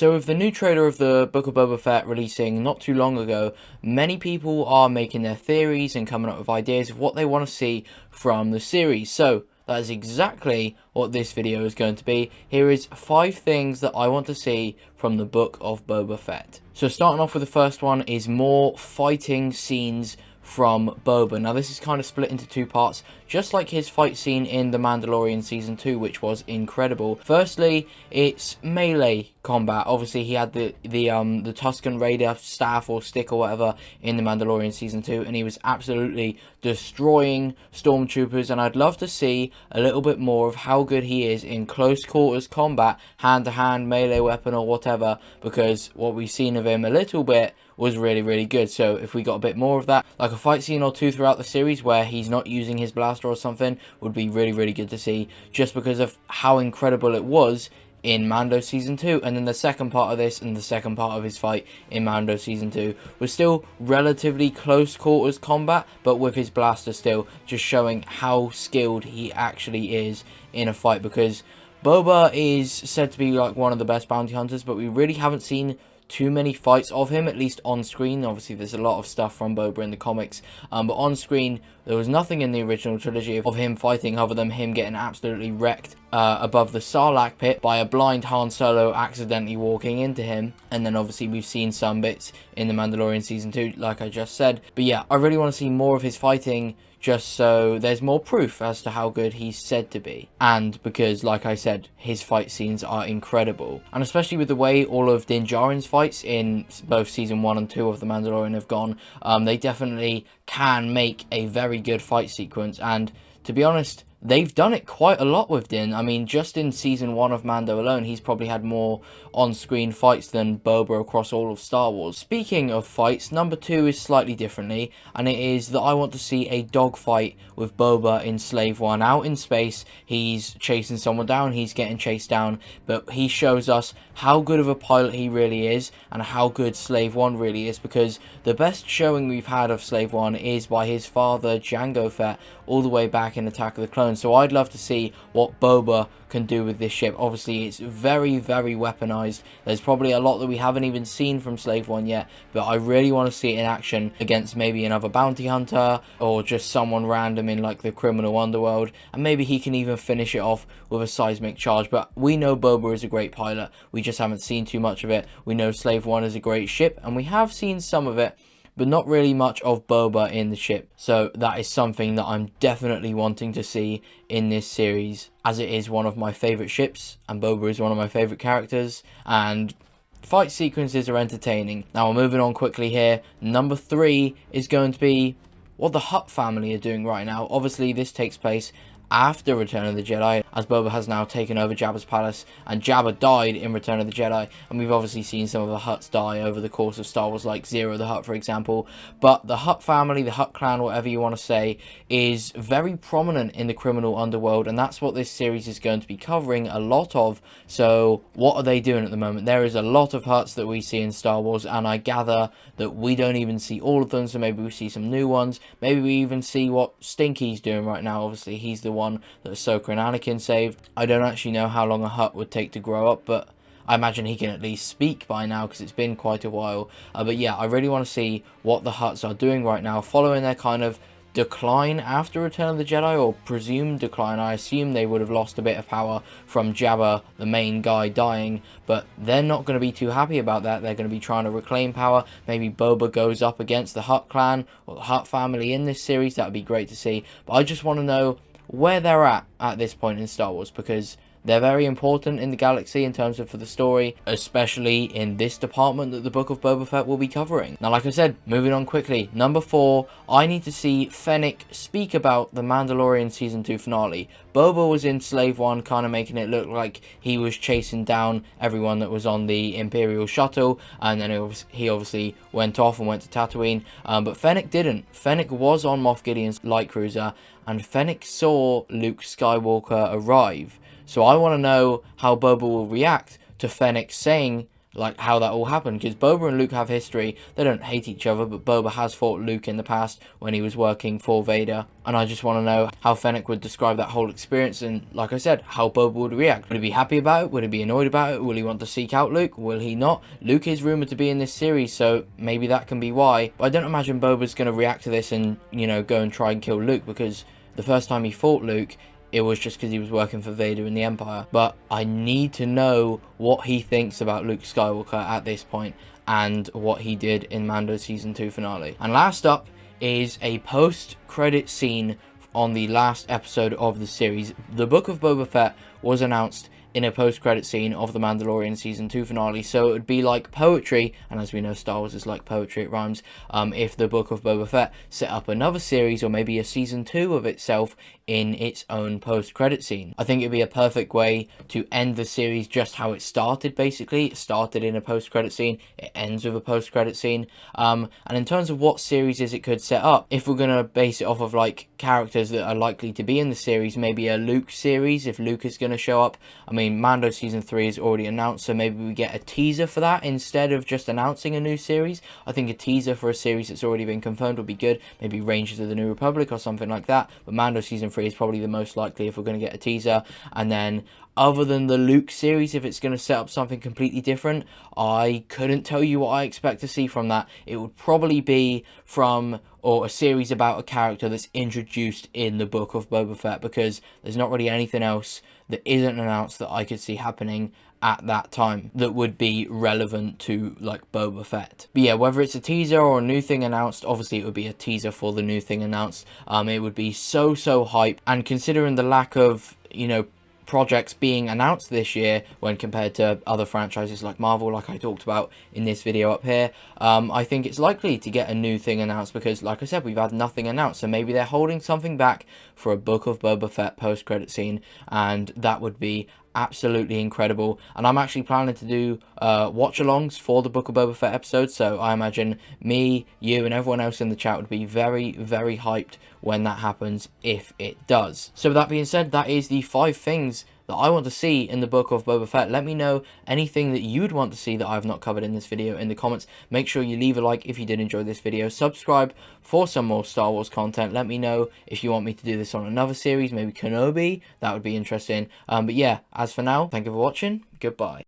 So with the new trailer of the Book of Boba Fett releasing not too long ago, many people are making their theories and coming up with ideas of what they want to see from the series. So that is exactly what this video is going to be. Here is 5 things that I want to see from the Book of Boba Fett. So starting off with the first one is more fighting scenes from Boba. Now this is kind of split into 2 parts, just like his fight scene in The Mandalorian Season 2, which was incredible. Firstly, it's melee combat. Obviously he had the Tusken Raider staff or stick or whatever in The Mandalorian Season 2, and he was absolutely destroying stormtroopers, and I'd love to see a little bit more of how good he is in close quarters combat, hand-to-hand, melee weapon or whatever, because what we've seen of him a little bit was really good. So if we got a bit more of that, like a fight scene or 2 throughout the series where he's not using his blaster or something, would be really good to see, just because of how incredible it was in Mando Season 2. And then the second part of this and the second part of his fight in Mando Season 2 was still relatively close quarters combat, but with his blaster still, just showing how skilled he actually is in a fight, because Boba is said to be like one of the best bounty hunters, but we really haven't seen too many fights of him, at least on screen. Obviously there's a lot of stuff from Boba in the comics, but on screen there was nothing in the original trilogy of him fighting other than him getting absolutely wrecked above the Sarlacc pit by a blind Han Solo accidentally walking into him. And then obviously we've seen some bits in The Mandalorian Season 2, like I just said. But yeah, I really want to see more of his fighting, just so there's more proof as to how good he's said to be. And because, like I said, his fight scenes are incredible. And especially with the way all of Din Djarin's fights in both Season 1 and 2 of The Mandalorian have gone, they definitely can make a very good fight sequence. And to be honest, they've done it quite a lot with Din. I mean, just in Season 1 of Mando alone, he's probably had more on-screen fights than Boba across all of Star Wars. Speaking of fights, number 2 is slightly differently, and it is that I want to see a dogfight with Boba in Slave One. Out in space, he's chasing someone down, he's getting chased down, but he shows us how good of a pilot he really is, and how good Slave One really is, because the best showing we've had of Slave One is by his father, Jango Fett, all the way back in Attack of the Clones. So I'd love to see what Boba can do with this ship. Obviously it's very weaponized. There's probably a lot that we haven't even seen from Slave One yet, but I really want to see it in action against maybe another bounty hunter or just someone random in like the criminal underworld, and maybe he can even finish it off with a seismic charge. But we know Boba is a great pilot, we just haven't seen too much of it. We know Slave One is a great ship, and we have seen some of it, but not really much of Boba in the ship. So that is something that I'm definitely wanting to see in this series, as it is one of my favourite ships, and Boba is one of my favourite characters, and fight sequences are entertaining. Now we're moving on quickly here. Number 3 is going to be what the Hutt family are doing right now. Obviously this takes place after Return of the Jedi, as Boba has now taken over Jabba's palace, and Jabba died in Return of the Jedi, and we've obviously seen some of the Hutts die over the course of Star Wars, like Zero the Hutt for example. But the Hutt family, the Hutt clan, whatever you want to say, is very prominent in the criminal underworld, and that's what this series is going to be covering a lot of. So what are they doing at the moment? There is a lot of Hutts that we see in Star Wars, and I gather that we don't even see all of them, so maybe we see some new ones. Maybe we even see what Stinky's doing right now. Obviously he's the one that Ahsoka and Anakin saved. I don't actually know how long a Hutt would take to grow up, but I imagine he can at least speak by now, because it's been quite a while. But yeah, I really want to see what the Hutts are doing right now, following their kind of decline after Return of the Jedi, or presumed decline. I assume they would have lost a bit of power from Jabba, the main guy, dying, but they're not going to be too happy about that. They're going to be trying to reclaim power. Maybe Boba goes up against the Hutt clan or the Hutt family in this series. That would be great to see. But I just want to know where they're at this point in Star Wars, because they're very important in the galaxy in terms of for the story, especially in this department that the Book of Boba Fett will be covering. Now, like I said, moving on quickly. Number 4, I need to see Fennec speak about the Mandalorian Season 2 finale. Boba was in Slave One, kind of making it look like he was chasing down everyone that was on the Imperial shuttle, and then he obviously went off and went to Tatooine, but Fennec didn't. Fennec was on Moff Gideon's light cruiser, and Fennec saw Luke Skywalker arrive. So I want to know how Boba will react to Fennec saying like how that all happened, because Boba and Luke have history. They don't hate each other, but Boba has fought Luke in the past when he was working for Vader, and I just want to know how Fennec would describe that whole experience, and like I said, how Boba would react. Would he be happy about it? Would he be annoyed about it? Will he want to seek out Luke? Will he not? Luke is rumoured to be in this series, so maybe that can be why, but I don't imagine Boba's going to react to this and, you know, go and try and kill Luke, because the first time he fought Luke, it was just because he was working for Vader in the Empire. But I need to know what he thinks about Luke Skywalker at this point, and what he did in Mando Season 2 finale. And last up is a post-credit scene on the last episode of the series. The Book of Boba Fett was announced in a post-credit scene of the Mandalorian Season 2 finale, so it would be like poetry, and as we know, Star Wars is like poetry, it rhymes, if the Book of Boba Fett set up another series, or maybe a Season 2 of itself, in its own post-credit scene. I think it'd be a perfect way to end the series just how it started, basically. It started in a post-credit scene, it ends with a post-credit scene, and in terms of what series it could set up, if we're going to base it off of like characters that are likely to be in the series, maybe a Luke series, if Luke is going to show up. I mean, Mando Season 3 is already announced, so maybe we get a teaser for that instead of just announcing a new series. I think a teaser for a series that's already been confirmed would be good, maybe Rangers of the New Republic or something like that, but Mando Season 3 is probably the most likely if we're going to get a teaser. And then, other than the Luke series, if it's going to set up something completely different, I couldn't tell you what I expect to see from that. It would probably be from, or a series about a character that's introduced in the Book of Boba Fett, because there's not really anything else that isn't announced that I could see happening at that time that would be relevant to like Boba Fett. But yeah, whether it's a teaser or a new thing announced, obviously it would be a teaser for the new thing announced. It would be so hype, and considering the lack of, you know, projects being announced this year when compared to other franchises like Marvel, like I talked about in this video up here, I think it's likely to get a new thing announced, because like I said, we've had nothing announced, so maybe they're holding something back for a Book of Boba Fett post-credit scene, and that would be absolutely incredible. And I'm actually planning to do watch-alongs for the Book of Boba Fett episodes, so I imagine me, you, and everyone else in the chat would be very hyped when that happens, if it does. So with that being said, that is the 5 things that I want to see in the Book of Boba Fett. Let me know anything that you'd want to see that I've not covered in this video in the comments. Make sure you leave a like if you did enjoy this video. Subscribe for some more Star Wars content. Let me know if you want me to do this on another series, maybe Kenobi. That would be interesting. But yeah, as for now, thank you for watching. Goodbye.